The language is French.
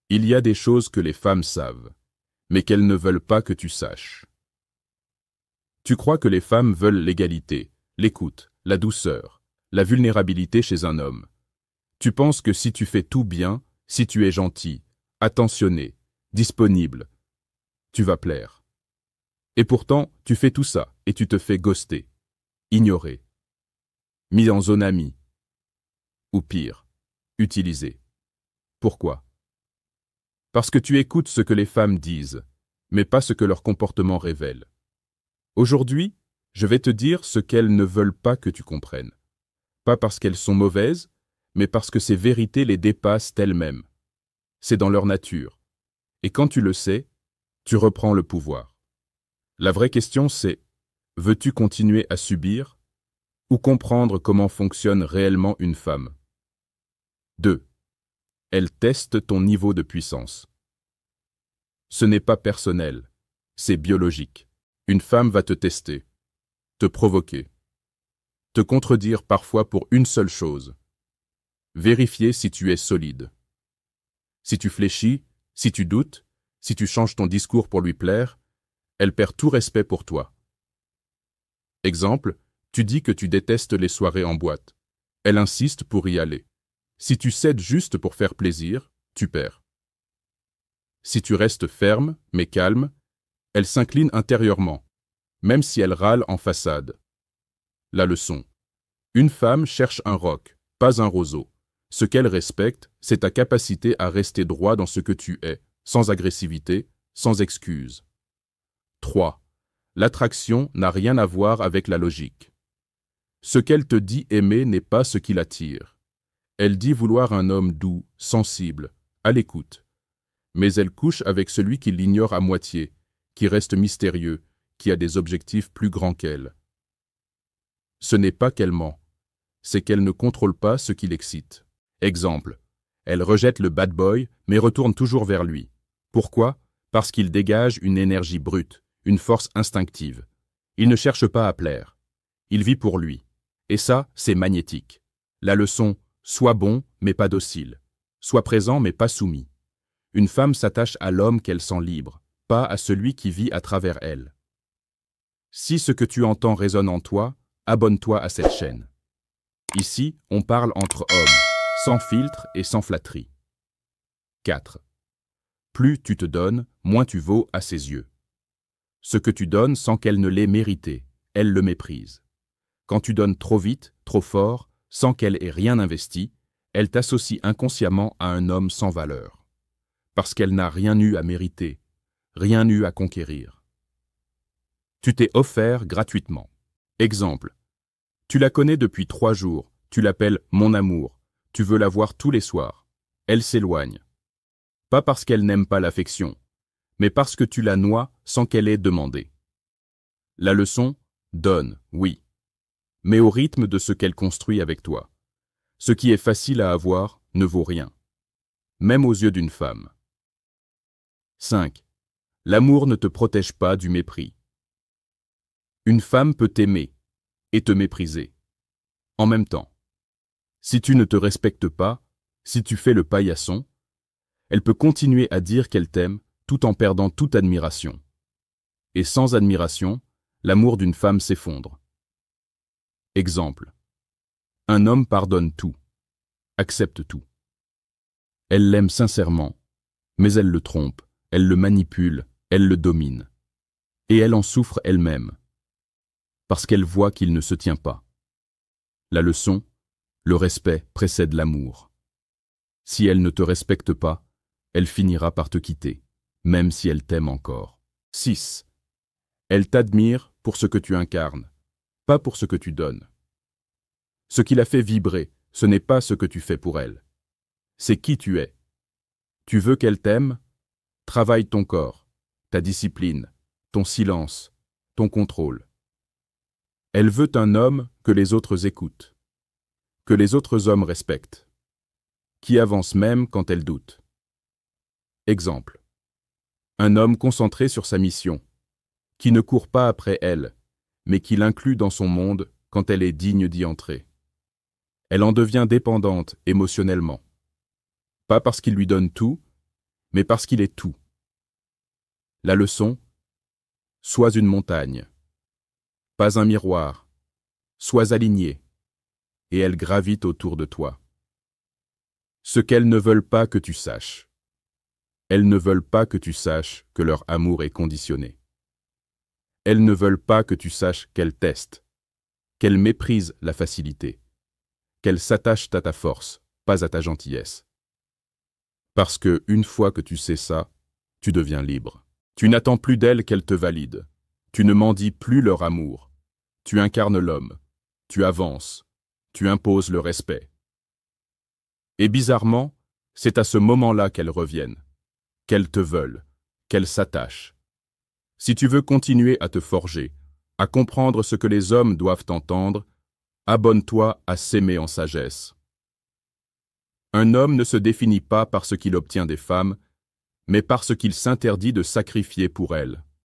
Il y a des choses que les femmes savent, mais qu'elles ne veulent pas que tu saches. Tu crois que les femmes veulent l'égalité, l'écoute, la douceur, la vulnérabilité chez un homme. Tu penses que si tu fais tout bien, si tu es gentil, attentionné, disponible, tu vas plaire. Et pourtant, tu fais tout ça et tu te fais ghoster, ignorer, mis en zone amie, ou pire, utilisé. Pourquoi? Parce que tu écoutes ce que les femmes disent, mais pas ce que leur comportement révèle. Aujourd'hui, je vais te dire ce qu'elles ne veulent pas que tu comprennes. Pas parce qu'elles sont mauvaises, mais parce que ces vérités les dépassent elles-mêmes. C'est dans leur nature. Et quand tu le sais, tu reprends le pouvoir. La vraie question c'est, veux-tu continuer à subir ou comprendre comment fonctionne réellement une femme? 2. Elle teste ton niveau de puissance. Ce n'est pas personnel, c'est biologique. Une femme va te tester, te provoquer, te contredire parfois pour une seule chose. Vérifier si tu es solide. Si tu fléchis, si tu doutes, si tu changes ton discours pour lui plaire, elle perd tout respect pour toi. Exemple, tu dis que tu détestes les soirées en boîte. Elle insiste pour y aller. Si tu cèdes juste pour faire plaisir, tu perds. Si tu restes ferme, mais calme, elle s'incline intérieurement, même si elle râle en façade. La leçon. Une femme cherche un roc, pas un roseau. Ce qu'elle respecte, c'est ta capacité à rester droit dans ce que tu es, sans agressivité, sans excuse. 3. L'attraction n'a rien à voir avec la logique. Ce qu'elle te dit aimer n'est pas ce qui l'attire. Elle dit vouloir un homme doux, sensible, à l'écoute. Mais elle couche avec celui qui l'ignore à moitié, qui reste mystérieux, qui a des objectifs plus grands qu'elle. Ce n'est pas qu'elle ment, c'est qu'elle ne contrôle pas ce qui l'excite. Exemple, elle rejette le bad boy, mais retourne toujours vers lui. Pourquoi? Parce qu'il dégage une énergie brute, une force instinctive. Il ne cherche pas à plaire. Il vit pour lui. Et ça, c'est magnétique. La leçon, sois bon, mais pas docile. Sois présent, mais pas soumis. Une femme s'attache à l'homme qu'elle sent libre, pas à celui qui vit à travers elle. Si ce que tu entends résonne en toi, abonne-toi à cette chaîne. Ici, on parle entre hommes, sans filtre et sans flatterie. 4. Plus tu te donnes, moins tu vaux à ses yeux. Ce que tu donnes sans qu'elle ne l'ait mérité, elle le méprise. Quand tu donnes trop vite, trop fort, sans qu'elle ait rien investi, elle t'associe inconsciemment à un homme sans valeur. Parce qu'elle n'a rien eu à mériter, rien eu à conquérir. Tu t'es offert gratuitement. Exemple. Tu la connais depuis 3 jours, tu l'appelles « mon amour », tu veux la voir tous les soirs. Elle s'éloigne. Pas parce qu'elle n'aime pas l'affection, mais parce que tu la noies sans qu'elle ait demandé. La leçon, donne, oui, mais au rythme de ce qu'elle construit avec toi. Ce qui est facile à avoir ne vaut rien, même aux yeux d'une femme. 5. L'amour ne te protège pas du mépris. Une femme peut t'aimer et te mépriser, en même temps. Si tu ne te respectes pas, si tu fais le paillasson, elle peut continuer à dire qu'elle t'aime tout en perdant toute admiration. Et sans admiration, l'amour d'une femme s'effondre. Exemple. Un homme pardonne tout, accepte tout. Elle l'aime sincèrement, mais elle le trompe, elle le manipule, elle le domine. Et elle en souffre elle-même, parce qu'elle voit qu'il ne se tient pas. La leçon, le respect précède l'amour. Si elle ne te respecte pas, elle finira par te quitter, même si elle t'aime encore. 6. Elle t'admire pour ce que tu incarnes, pas pour ce que tu donnes. Ce qui la fait vibrer, ce n'est pas ce que tu fais pour elle. C'est qui tu es. Tu veux qu'elle t'aime? Travaille ton corps, ta discipline, ton silence, ton contrôle. Elle veut un homme que les autres écoutent, que les autres hommes respectent, qui avance même quand elle doute. Exemple. Un homme concentré sur sa mission, qui ne court pas après elle, mais qui l'inclut dans son monde quand elle est digne d'y entrer. Elle en devient dépendante émotionnellement. Pas parce qu'il lui donne tout, mais parce qu'il est tout. La leçon: sois une montagne, pas un miroir, sois aligné, et elles gravitent autour de toi. Ce qu'elles ne veulent pas que tu saches. Elles ne veulent pas que tu saches que leur amour est conditionné. Elles ne veulent pas que tu saches qu'elles testent, qu'elles méprisent la facilité, qu'elles s'attachent à ta force, pas à ta gentillesse. Parce que, une fois que tu sais ça, tu deviens libre. Tu n'attends plus d'elles qu'elles te valident. Tu ne mendies plus leur amour. Tu incarnes l'homme. Tu avances. Tu imposes le respect. Et bizarrement, c'est à ce moment-là qu'elles reviennent, qu'elles te veulent, qu'elles s'attachent. Si tu veux continuer à te forger, à comprendre ce que les hommes doivent entendre, abonne-toi à s'aimer en sagesse. Un homme ne se définit pas par ce qu'il obtient des femmes, mais par ce qu'il s'interdit de sacrifier pour elles.